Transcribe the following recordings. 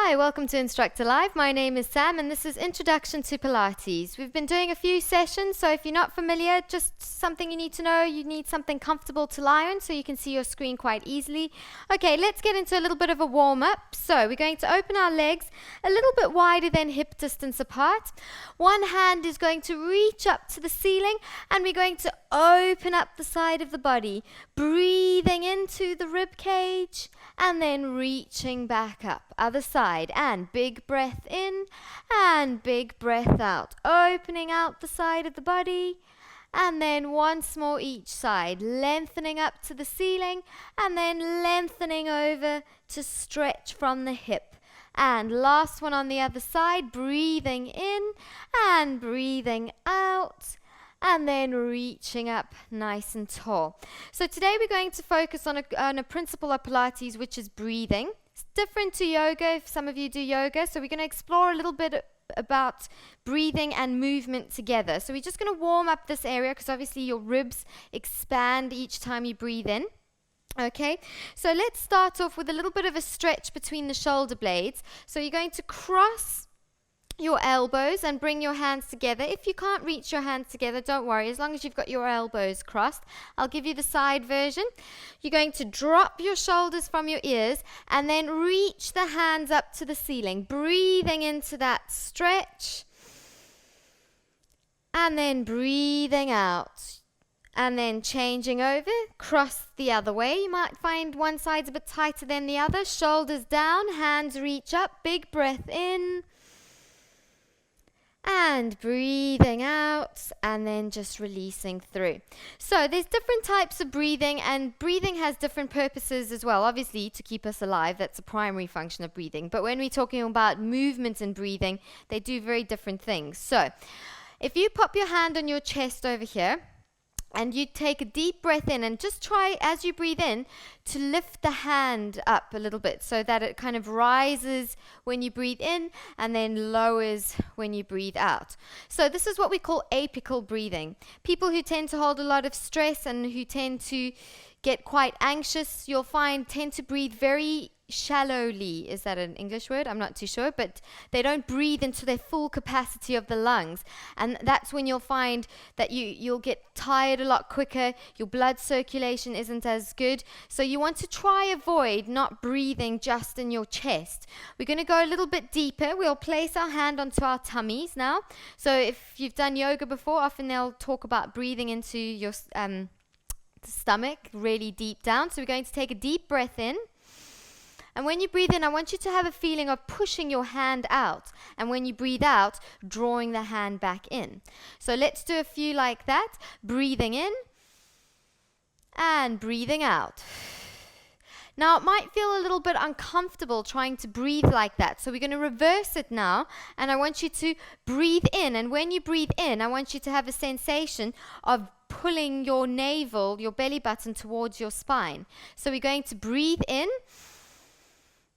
Hi, welcome to InstructorLive. My name is Sam and this is Introduction to Pilates. We've been doing a few sessions, so if you're not familiar, just something you need to know, you need something comfortable to lie on so you can see your screen quite easily. Okay, let's get into a little bit of a warm-up. So we're going to open our legs a little bit wider than hip distance apart. One hand is going to reach up to the ceiling and we're going to open up the side of the body, breathing into the rib cage and then reaching back up. Other side, and big breath in and big breath out, opening out the side of the body, and then once more each side, lengthening up to the ceiling and then lengthening over to stretch from the hip. And last one on the other side, breathing in and breathing out, and then reaching up nice and tall. So today we're going to focus on a principle of Pilates, which is breathing. It's different to yoga, if some of you do yoga. So we're going to explore a little bit about breathing and movement together. So we're just going to warm up this area because obviously your ribs expand each time you breathe in. Okay, so let's start off with a little bit of a stretch between the shoulder blades. So you're going to cross your elbows and bring your hands together. If you can't reach your hands together, don't worry, as long as you've got your elbows crossed. I'll give you the side version. You're going to drop your shoulders from your ears and then reach the hands up to the ceiling, breathing into that stretch and then breathing out. And then changing over, cross the other way. You might find one side's a bit tighter than the other. Shoulders down, hands reach up, big breath in. And breathing out and then just releasing through. So there's different types of breathing, and breathing has different purposes as well. Obviously to keep us alive, that's a primary function of breathing. But when we're talking about movement and breathing, they do very different things. So if you pop your hand on your chest over here, and you take a deep breath in and just try as you breathe in to lift the hand up a little bit so that it kind of rises when you breathe in and then lowers when you breathe out. So this is what we call apical breathing. People who tend to hold a lot of stress and who tend to get quite anxious, you'll find tend to breathe very shallowly. Is that an English word? I'm not too sure, but they don't breathe into their full capacity of the lungs, and that's when you'll find that you'll get tired a lot quicker, your blood circulation isn't as good. So you want to try avoid not breathing just in your chest. We're going to go a little bit deeper. We'll place our hand onto our tummies now. So if you've done yoga before, often they'll talk about breathing into your stomach really deep down. So we're going to take a deep breath in. And when you breathe in, I want you to have a feeling of pushing your hand out. And when you breathe out, drawing the hand back in. So let's do a few like that. Breathing in and breathing out. Now, it might feel a little bit uncomfortable trying to breathe like that. So we're going to reverse it now. And I want you to breathe in. And when you breathe in, I want you to have a sensation of pulling your navel, your belly button towards your spine. So we're going to breathe in.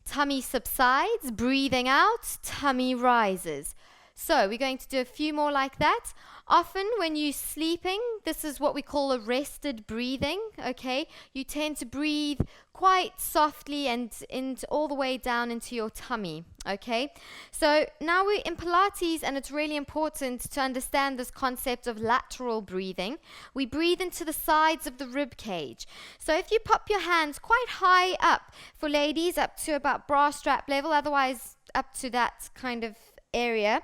Tummy subsides, breathing out, tummy rises. So we're going to do a few more like that. Often when you're sleeping, this is what we call arrested breathing, okay? You tend to breathe quite softly and all the way down into your tummy, okay? So now we're in Pilates, and it's really important to understand this concept of lateral breathing. We breathe into the sides of the rib cage. So if you pop your hands quite high up, for ladies up to about bra strap level, otherwise up to that kind of area,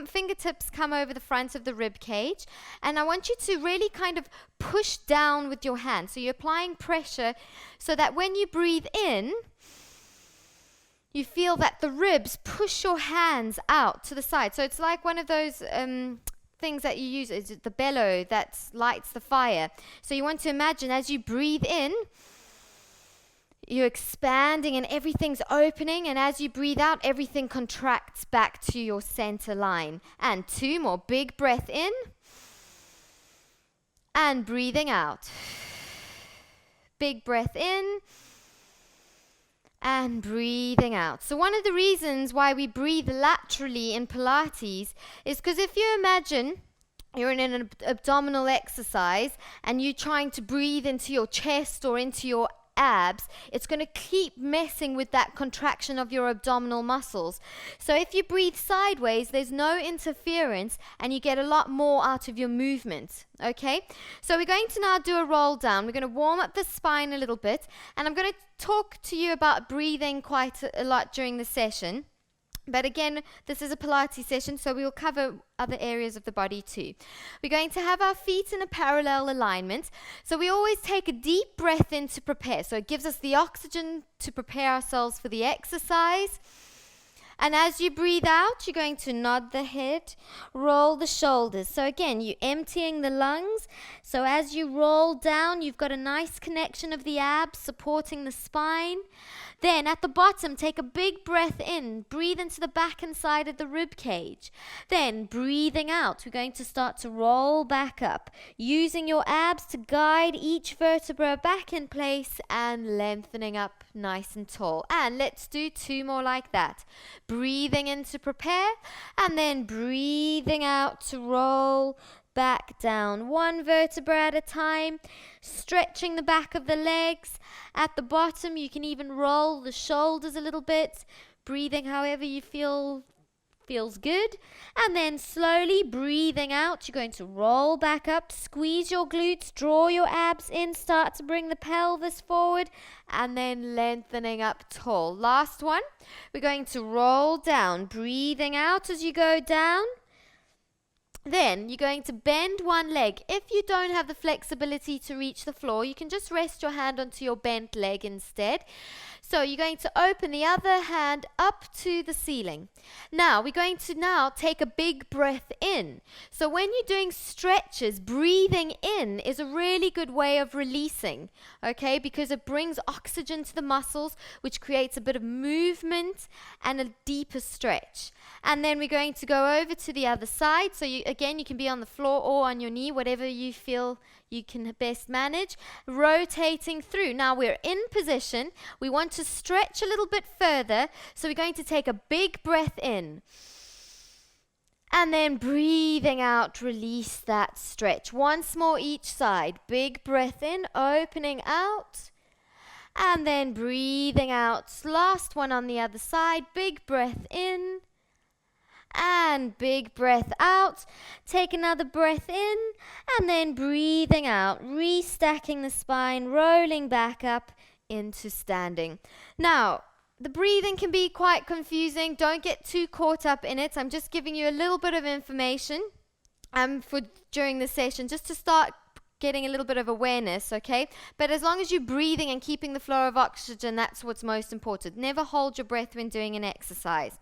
fingertips come over the front of the rib cage, and I want you to really kind of push down with your hands. So you're applying pressure so that when you breathe in, you feel that the ribs push your hands out to the side. So it's like one of those things that you use, is the bellow that lights the fire. So you want to imagine as you breathe in, you're expanding and everything's opening, and as you breathe out, everything contracts back to your center line. And two more. Big breath in and breathing out. Big breath in and breathing out. So one of the reasons why we breathe laterally in Pilates is because if you imagine you're in an abdominal exercise and you're trying to breathe into your chest or into your abs, it's going to keep messing with that contraction of your abdominal muscles. So if you breathe sideways, there's no interference and you get a lot more out of your movement. Okay, so we're going to now do a roll down. We're going to warm up the spine a little bit, and I'm going to talk to you about breathing quite a lot during the session. But again, this is a Pilates session, so we will cover other areas of the body too. We're going to have our feet in a parallel alignment. So we always take a deep breath in to prepare. So it gives us the oxygen to prepare ourselves for the exercise. And as you breathe out, you're going to nod the head, roll the shoulders. So again, you're emptying the lungs. So as you roll down, you've got a nice connection of the abs supporting the spine. Then at the bottom, take a big breath in. Breathe into the back and side of the rib cage. Then breathing out, we're going to start to roll back up, using your abs to guide each vertebra back in place and lengthening up nice and tall. And let's do 2 more like that. Breathing in to prepare, and then breathing out to roll back down, 1 vertebra at a time, stretching the back of the legs. At the bottom, you can even roll the shoulders a little bit, breathing however you feels good. And then slowly breathing out, you're going to roll back up, squeeze your glutes, draw your abs in, start to bring the pelvis forward, and then lengthening up tall. Last one, we're going to roll down, breathing out as you go down. Then you're going to bend one leg. If you don't have the flexibility to reach the floor, you can just rest your hand onto your bent leg instead. So you're going to open the other hand up to the ceiling. Now we're going to take a big breath in. So when you're doing stretches, breathing in is a really good way of releasing, okay? Because it brings oxygen to the muscles, which creates a bit of movement and a deeper stretch. And then we're going to go over to the other side. So you can be on the floor or on your knee, whatever you feel you can best manage. Rotating through. Now we're in position. We want to stretch a little bit further. So we're going to take a big breath in. And then breathing out, release that stretch. Once more each side. Big breath in, opening out. And then breathing out. Last one on the other side. Big breath in. And big breath out. Take another breath in, and then breathing out, restacking the spine, rolling back up into standing. Now, the breathing can be quite confusing. Don't get too caught up in it. I'm just giving you a little bit of information for during the session, just to start getting a little bit of awareness, okay? But as long as you're breathing and keeping the flow of oxygen, that's what's most important. Never hold your breath when doing an exercise.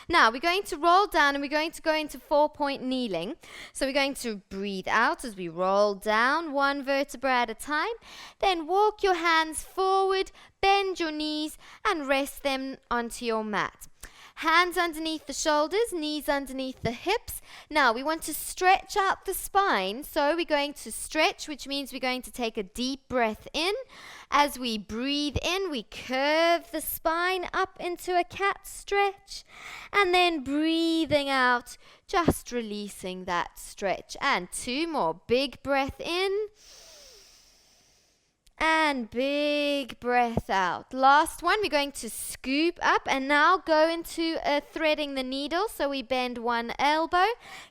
Now, we're going to roll down and we're going to go into 4-point kneeling. So we're going to breathe out as we roll down, 1 vertebra at a time. Then walk your hands forward, bend your knees, and rest them onto your mat. Hands underneath the shoulders, knees underneath the hips. Now we want to stretch out the spine. So we're going to stretch, which means we're going to take a deep breath in. As we breathe in, we curve the spine up into a cat stretch. And then breathing out, just releasing that stretch. And 2 more. Big breath in. And big breath out. Last one, we're going to scoop up and now go into threading the needle. So we bend one elbow,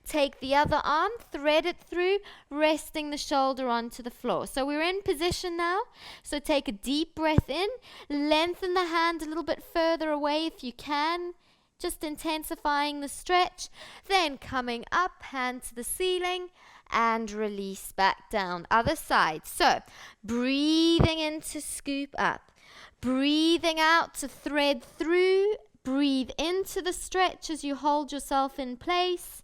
take the other arm, thread it through, resting the shoulder onto the floor. So we're in position now. So take a deep breath in, lengthen the hand a little bit further away if you can, just intensifying the stretch. Then coming up, hand to the ceiling, and release back down. Other side. So breathing in to scoop up, breathing out to thread through, breathe into the stretch as you hold yourself in place,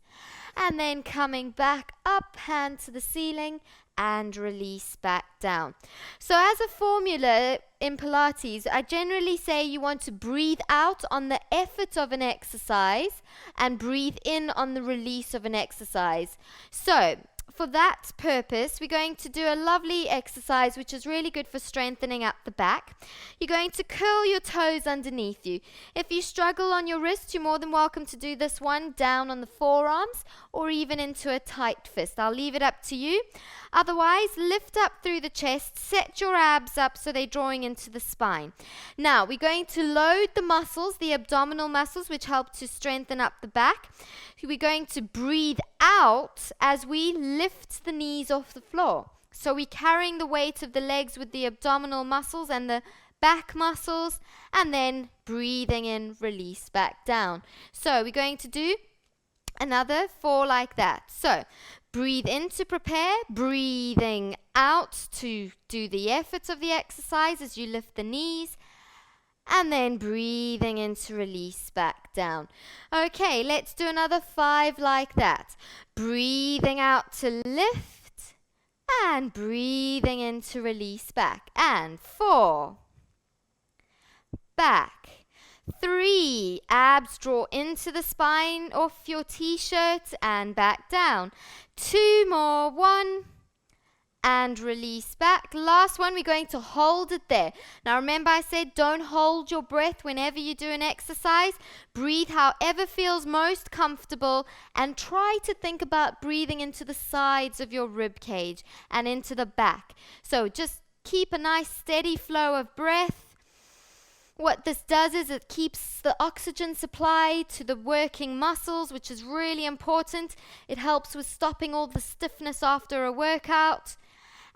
and then coming back up, hand to the ceiling, and release back down. So as a formula in Pilates, I generally say you want to breathe out on the effort of an exercise and breathe in on the release of an exercise. So for that purpose, we're going to do a lovely exercise which is really good for strengthening up the back. You're going to curl your toes underneath you. If you struggle on your wrists, you're more than welcome to do this one down on the forearms or even into a tight fist. I'll leave it up to you. Otherwise, lift up through the chest, set your abs up so they're drawing into the spine. Now, we're going to load the muscles, the abdominal muscles, which help to strengthen up the back. We're going to breathe out as we lift the knees off the floor. So we're carrying the weight of the legs with the abdominal muscles and the back muscles, and then breathing in, release back down. So we're going to do another 4 like that. So breathe in to prepare, breathing out to do the efforts of the exercise as you lift the knees, and then breathing in to release back down. Okay, let's do another 5 like that. Breathing out to lift, and breathing in to release back. And 4, back. 3, abs draw into the spine off your t-shirt and back down. 2 more, 1, and release back. Last one, we're going to hold it there. Now remember I said don't hold your breath whenever you do an exercise. Breathe however feels most comfortable and try to think about breathing into the sides of your rib cage and into the back. So just keep a nice steady flow of breath. What this does is it keeps the oxygen supply to the working muscles, which is really important. It helps with stopping all the stiffness after a workout.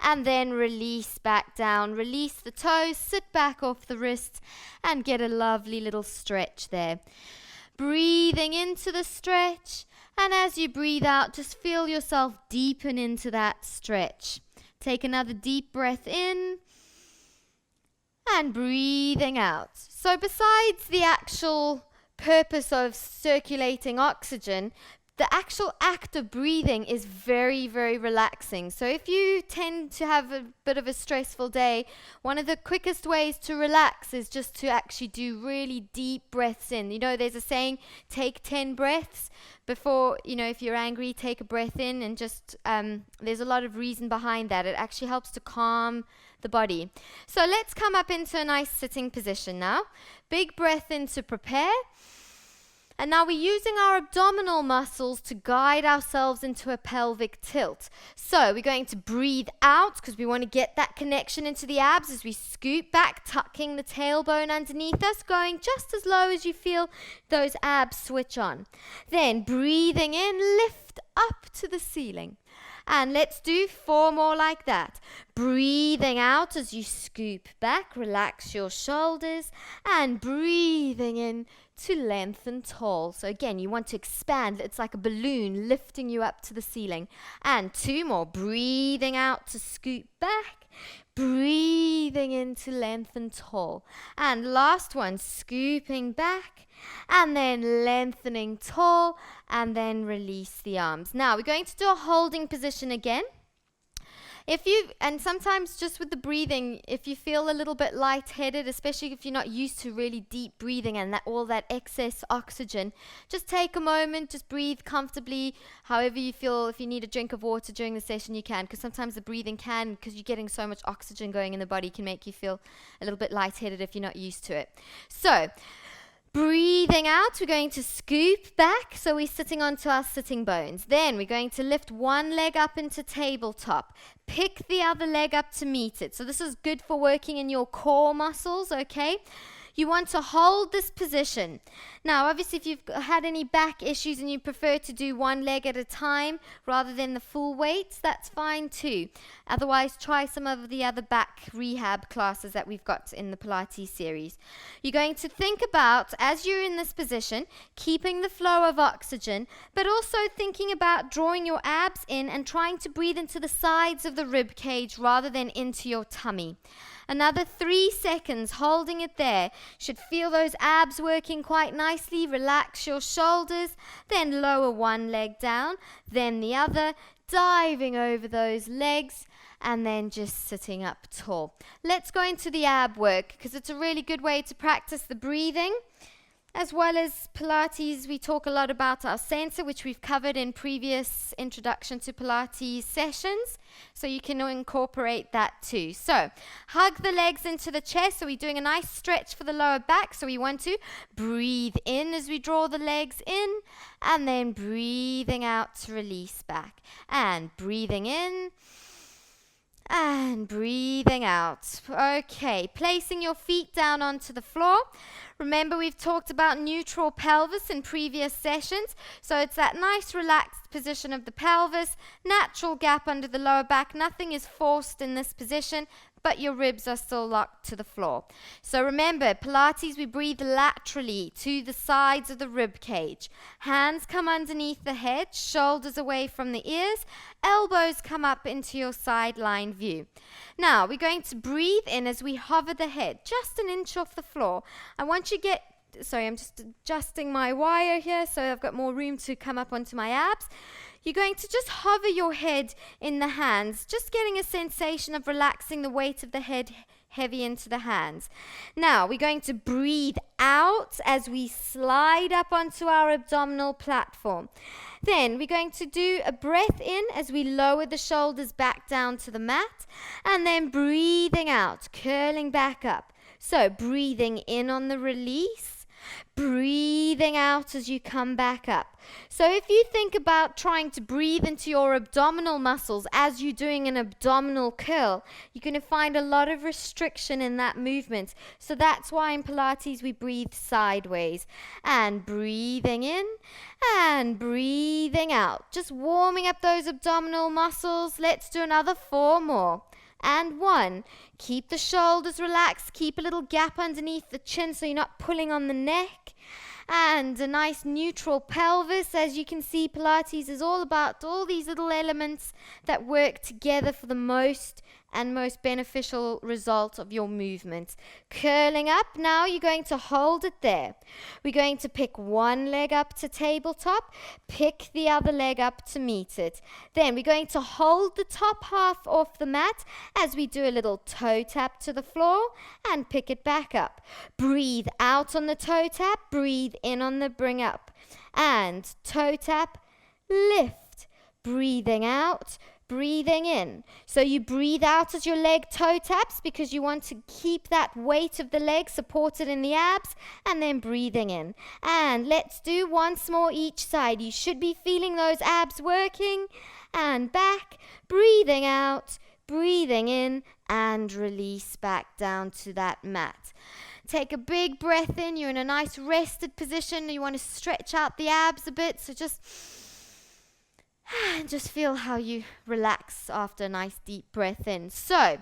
And then release back down. Release the toes, sit back off the wrists, and get a lovely little stretch there. Breathing into the stretch, and as you breathe out, just feel yourself deepen into that stretch. Take another deep breath in. And breathing out. So besides the actual purpose of circulating oxygen, the actual act of breathing is very, very relaxing. So if you tend to have a bit of a stressful day, one of the quickest ways to relax is just to actually do really deep breaths in. You know, there's a saying, take 10 breaths before, if you're angry, take a breath in, and just, there's a lot of reason behind that. It actually helps to calm the body. So let's come up into a nice sitting position now. Big breath in to prepare. And now we're using our abdominal muscles to guide ourselves into a pelvic tilt. So we're going to breathe out because we want to get that connection into the abs as we scoot back, tucking the tailbone underneath us, going just as low as you feel those abs switch on. Then breathing in, lift up to the ceiling. And let's do 4 more like that. Breathing out as you scoop back, relax your shoulders, and breathing in to lengthen tall. So again, you want to expand. It's like a balloon lifting you up to the ceiling. And 2 more. Breathing out to scoop back, breathing in to lengthen tall. And last one, scooping back, and then lengthening tall, and then release the arms. Now we're going to do a holding position again. And sometimes just with the breathing, if you feel a little bit lightheaded, especially if you're not used to really deep breathing and all that excess oxygen, just take a moment, just breathe comfortably, however you feel. If you need a drink of water during the session, you can, because sometimes the breathing because you're getting so much oxygen going in the body, can make you feel a little bit lightheaded if you're not used to it. So breathing out, we're going to scoop back, so we're sitting onto our sitting bones. Then we're going to lift one leg up into tabletop. Pick the other leg up to meet it. So this is good for working in your core muscles, okay? You want to hold this position. Now, obviously, if you've had any back issues and you prefer to do one leg at a time rather than the full weight, that's fine too. Otherwise, try some of the other back rehab classes that we've got in the Pilates series. You're going to think about, as you're in this position, keeping the flow of oxygen, but also thinking about drawing your abs in and trying to breathe into the sides of the rib cage rather than into your tummy. Another 3 seconds holding it there. Should feel those abs working quite nicely. Relax your shoulders, then lower one leg down, then the other, diving over those legs, and then just sitting up tall. Let's go into the ab work because it's a really good way to practice the breathing. As well as Pilates, we talk a lot about our center, which we've covered in previous Introduction to Pilates sessions. So you can incorporate that too. So hug the legs into the chest. So we're doing a nice stretch for the lower back. So we want to breathe in as we draw the legs in, and then breathing out to release back. And breathing in. And breathing out. Okay, placing your feet down onto the floor. Remember, we've talked about neutral pelvis in previous sessions. So it's that nice relaxed position of the pelvis, natural gap under the lower back. Nothing is forced in this position, but your ribs are still locked to the floor. So remember, Pilates, we breathe laterally to the sides of the rib cage. Hands come underneath the head, shoulders away from the ears, elbows come up into your sideline view. Now, we're going to breathe in as we hover the head just an inch off the floor. I want you to get, sorry, I'm just adjusting my wire here so I've got more room to come up onto my abs. You're going to just hover your head in the hands, just getting a sensation of relaxing the weight of the head heavy into the hands. Now, we're going to breathe out as we slide up onto our abdominal platform. Then we're going to do a breath in as we lower the shoulders back down to the mat, and then breathing out, curling back up. So breathing in on the release, breathing out as you come back up. So if you think about trying to breathe into your abdominal muscles as you're doing an abdominal curl, you're going to find a lot of restriction in that movement. So that's why in Pilates we breathe sideways. And breathing in and breathing out. Just warming up those abdominal muscles. Let's do another 4 more. And 1. Keep the shoulders relaxed. Keep a little gap underneath the chin so you're not pulling on the neck. And a nice neutral pelvis. As you can see, Pilates is all about all these little elements that work together for the most beneficial result of your movement. Curling up, now you're going to hold it there. We're going to pick one leg up to tabletop, pick the other leg up to meet it. Then we're going to hold the top half off the mat as we do a little toe tap to the floor and pick it back up. Breathe out on the toe tap, breathe in on the bring up. And toe tap, lift. Breathing out, breathing in. So you breathe out as your leg toe taps because you want to keep that weight of the leg supported in the abs, and then breathing in. And let's do once more each side. You should be feeling those abs working. And back, breathing out, breathing in, and release back down to that mat. Take a big breath in. You're in a nice rested position. You want to stretch out the abs a bit, so just feel how you relax after a nice deep breath in. So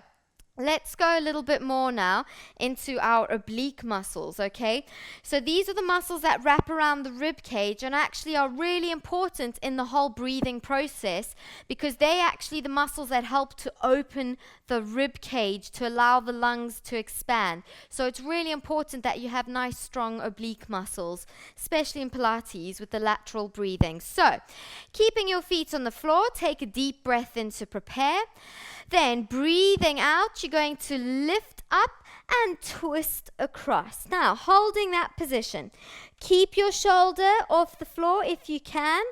let's go a little bit more now into our oblique muscles, okay? So these are the muscles that wrap around the rib cage and actually are really important in the whole breathing process because they actually the muscles that help to open the rib cage to allow the lungs to expand. So it's really important that you have nice strong oblique muscles, especially in Pilates with the lateral breathing. So keeping your feet on the floor, take a deep breath in to prepare. Then breathing out, you're going to lift up and twist across. Now, holding that position. Keep your shoulder off the floor if you can.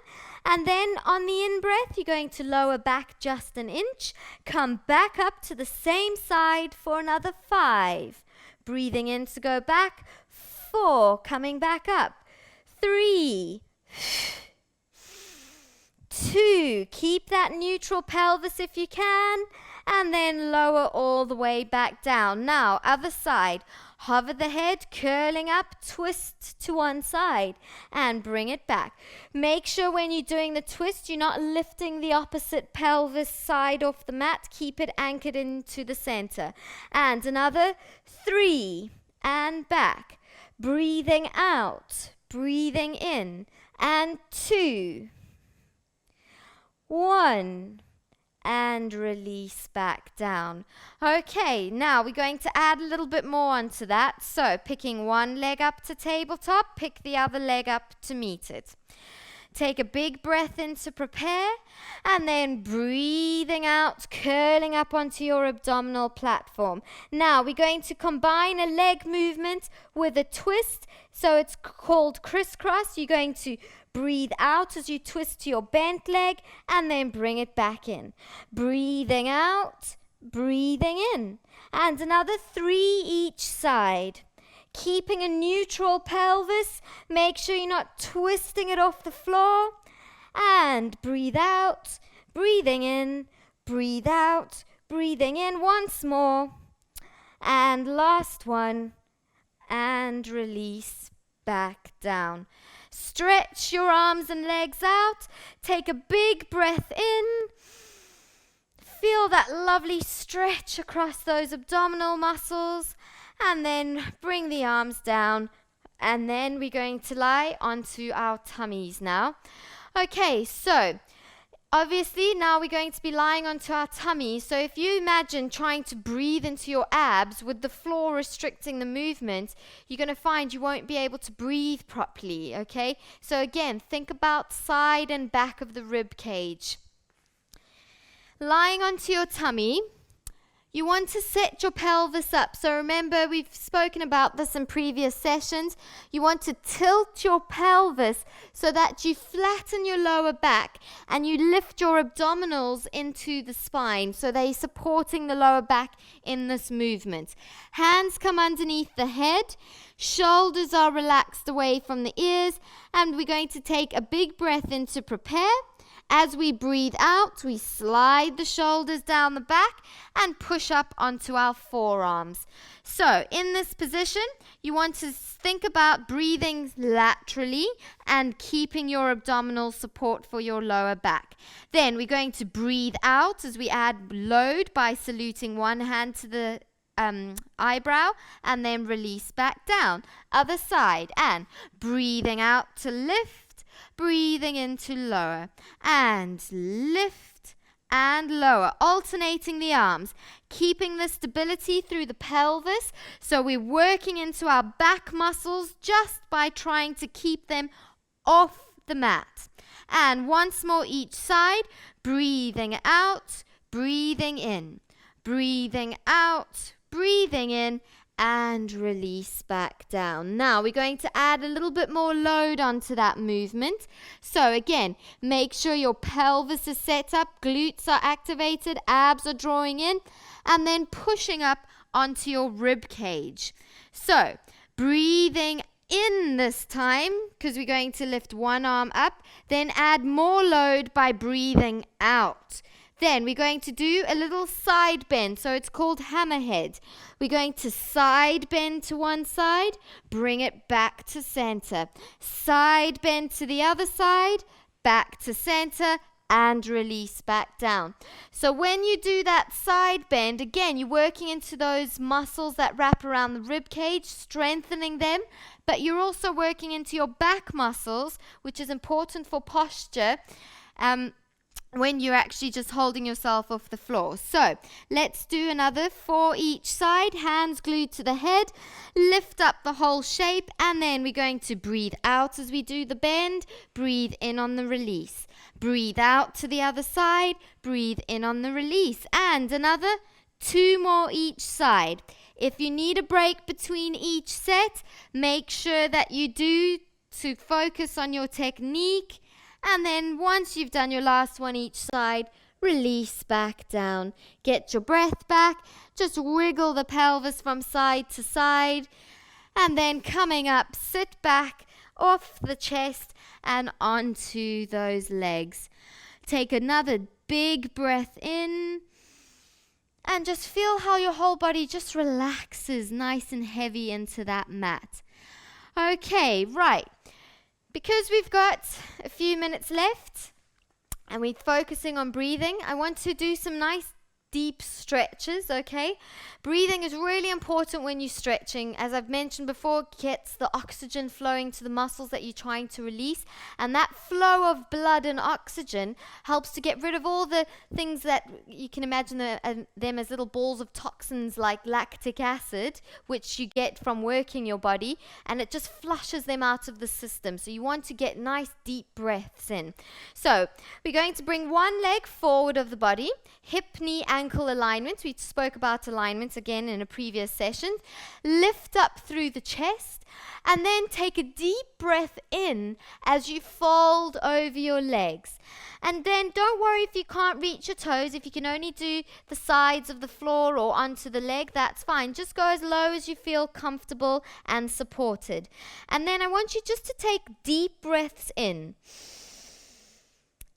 And then on the in-breath, you're going to lower back just an inch. Come back up to the same side for another 5. Breathing in to go back. 4. Coming back up. 3. 2. Keep that neutral pelvis if you can. And then lower all the way back down. Now, other side. Hover the head, curling up, twist to one side, and bring it back. Make sure when you're doing the twist, you're not lifting the opposite pelvis side off the mat. Keep it anchored into the center. And another 3, and back. Breathing out, breathing in, and 2, 1. And release back down. Okay, now we're going to add a little bit more onto that. So picking one leg up to tabletop, pick the other leg up to meet it. Take a big breath in to prepare, and then breathing out, curling up onto your abdominal platform. Now we're going to combine a leg movement with a twist, so it's called crisscross. You're going to breathe out as you twist your bent leg, and then bring it back in. Breathing out, breathing in, and another 3 each side. Keeping a neutral pelvis, make sure you're not twisting it off the floor. And breathe out, breathing in, breathe out, breathing in once more. And last one, and release back down. Stretch your arms and legs out. Take a big breath in. Feel that lovely stretch across those abdominal muscles. And then bring the arms down, and then we're going to lie onto our tummies now. Okay, so obviously now we're going to be lying onto our tummies. So if you imagine trying to breathe into your abs with the floor restricting the movement, you're going to find you won't be able to breathe properly, okay? So again, think about side and back of the rib cage. Lying onto your tummy, you want to set your pelvis up. So remember, we've spoken about this in previous sessions. You want to tilt your pelvis so that you flatten your lower back and you lift your abdominals into the spine. So they're supporting the lower back in this movement. Hands come underneath the head. Shoulders are relaxed away from the ears. And we're going to take a big breath in to prepare. As we breathe out, we slide the shoulders down the back and push up onto our forearms. So in this position, you want to think about breathing laterally and keeping your abdominal support for your lower back. Then we're going to breathe out as we add load by saluting one hand to the eyebrow and then release back down. Other side, and breathing out to lift. Breathing in to lower, and lift and lower, alternating the arms, keeping the stability through the pelvis. So we're working into our back muscles just by trying to keep them off the mat. And once more each side, breathing out, breathing in, breathing out, breathing in, and release back down. Now we're going to add a little bit more load onto that movement. So again, make sure your pelvis is set up, glutes are activated, abs are drawing in, and then pushing up onto your rib cage. So breathing in this time, because we're going to lift one arm up, then add more load by breathing out. Then we're going to do a little side bend, so it's called hammerhead. We're going to side bend to one side, bring it back to center. Side bend to the other side, back to center, and release back down. So when you do that side bend, again, you're working into those muscles that wrap around the rib cage, strengthening them, but you're also working into your back muscles, which is important for posture. When you're actually just holding yourself off the floor. So let's do another 4 each side, hands glued to the head, lift up the whole shape, and then we're going to breathe out as we do the bend, breathe in on the release, breathe out to the other side, breathe in on the release, and another 2 more each side. If you need a break between each set, make sure that you do to focus on your technique. And then once you've done your last one each side, release back down. Get your breath back. Just wiggle the pelvis from side to side. And then coming up, sit back off the chest and onto those legs. Take another big breath in. And just feel how your whole body just relaxes nice and heavy into that mat. Okay, right. Because we've got a few minutes left and we're focusing on breathing, I want to do some nice deep stretches, okay? Breathing is really important when you're stretching. As I've mentioned before, it gets the oxygen flowing to the muscles that you're trying to release, and that flow of blood and oxygen helps to get rid of all the things that you can imagine them as little balls of toxins like lactic acid, which you get from working your body, and it just flushes them out of the system. So you want to get nice deep breaths in. So we're going to bring one leg forward of the body, hip, knee, ankle alignment. We spoke about alignment again in a previous session. Lift up through the chest, and then take a deep breath in as you fold over your legs. And then don't worry if you can't reach your toes. If you can only do the sides of the floor or onto the leg, that's fine. Just go as low as you feel comfortable and supported. And then I want you just to take deep breaths in.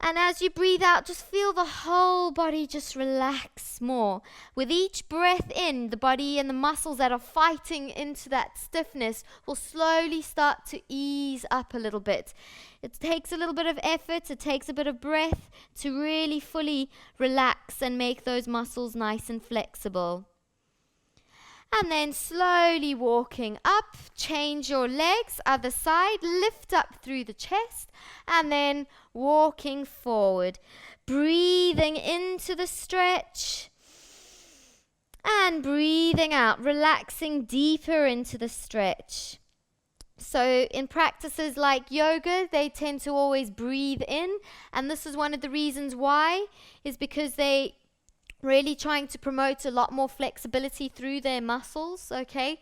And as you breathe out, just feel the whole body just relax more. With each breath in, the body and the muscles that are fighting into that stiffness will slowly start to ease up a little bit. It takes a little bit of effort, it takes a bit of breath to really fully relax and make those muscles nice and flexible. And then slowly walking up, change your legs, other side, lift up through the chest, and then walking forward, breathing into the stretch, and breathing out, relaxing deeper into the stretch. So in practices like yoga, they tend to always breathe in, and this is one of the reasons why, is because they really trying to promote a lot more flexibility through their muscles, okay?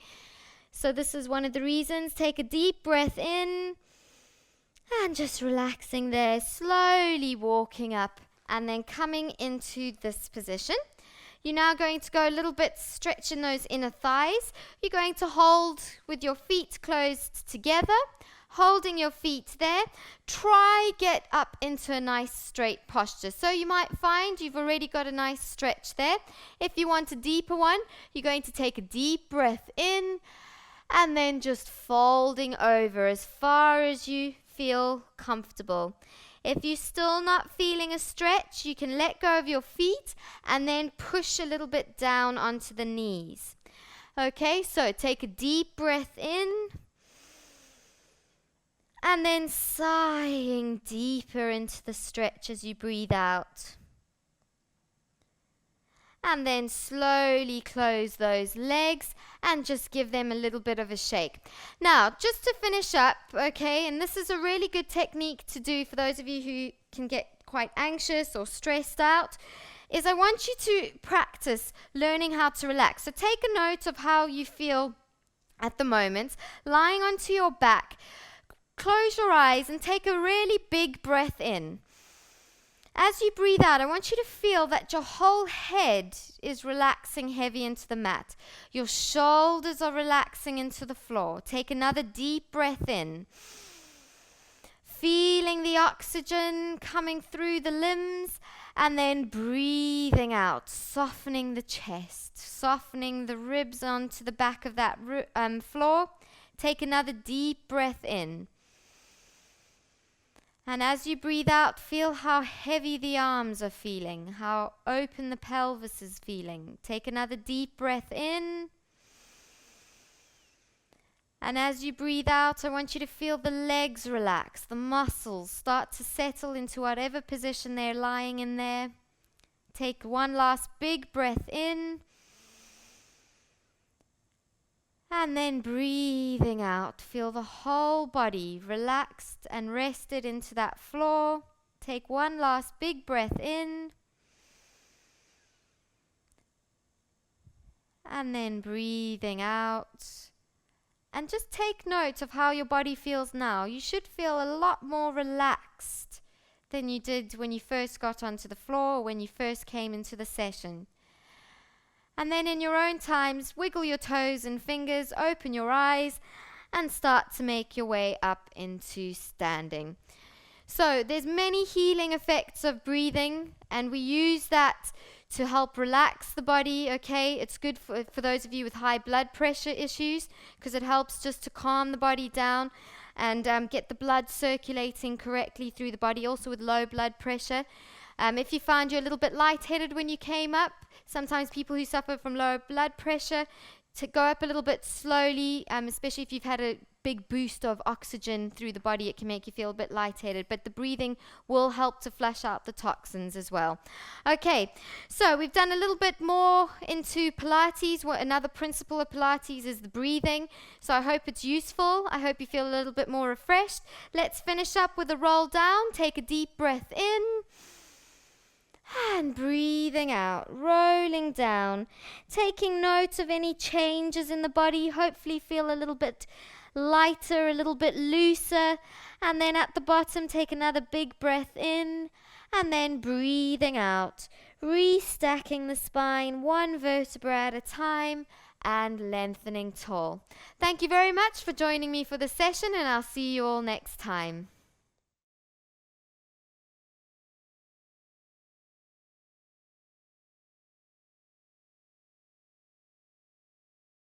So this is one of the reasons. Take a deep breath in and just relaxing there, slowly walking up and then coming into this position. You're now going to go a little bit stretching those inner thighs. You're going to hold with your feet closed together, holding your feet there. Try get up into a nice straight posture. So you might find you've already got a nice stretch there. If you want a deeper one, you're going to take a deep breath in and then just folding over as far as you feel comfortable. If you're still not feeling a stretch, you can let go of your feet and then push a little bit down onto the knees. Okay, so take a deep breath in and then sighing deeper into the stretch as you breathe out. And then slowly close those legs and just give them a little bit of a shake. Now, just to finish up, okay, and this is a really good technique to do for those of you who can get quite anxious or stressed out, is I want you to practice learning how to relax. So take a note of how you feel at the moment, lying onto your back. Close your eyes and take a really big breath in. As you breathe out, I want you to feel that your whole head is relaxing heavy into the mat. Your shoulders are relaxing into the floor. Take another deep breath in. Feeling the oxygen coming through the limbs and then breathing out, softening the chest, softening the ribs onto the back of that floor. Take another deep breath in. And as you breathe out, feel how heavy the arms are feeling, how open the pelvis is feeling. Take another deep breath in. And as you breathe out, I want you to feel the legs relax, the muscles start to settle into whatever position they're lying in there. Take one last big breath in. And then breathing out, feel the whole body relaxed and rested into that floor. Take one last big breath in. And then breathing out. And just take note of how your body feels now. You should feel a lot more relaxed than you did when you first got onto the floor or when you first came into the session. And then in your own times, wiggle your toes and fingers, open your eyes, and start to make your way up into standing. So there's many healing effects of breathing, and we use that to help relax the body, okay? It's good for those of you with high blood pressure issues, because it helps just to calm the body down and get the blood circulating correctly through the body, also with low blood pressure. If you found you're a little bit lightheaded when you came up, Sometimes people who suffer from lower blood pressure to go up a little bit slowly, especially if you've had a big boost of oxygen through the body, it can make you feel a bit lightheaded, but the breathing will help to flush out the toxins as well. Okay, so we've done a little bit more into Pilates. Another principle of Pilates is the breathing, so I hope it's useful. I hope you feel a little bit more refreshed. Let's finish up with a roll down. Take a deep breath in and breathing out, rolling down, taking note of any changes in the body. Hopefully feel a little bit lighter, a little bit looser, and then at the bottom take another big breath in and then breathing out, restacking the spine one vertebra at a time and lengthening tall. Thank you very much for joining me for the session, and I'll see you all next time.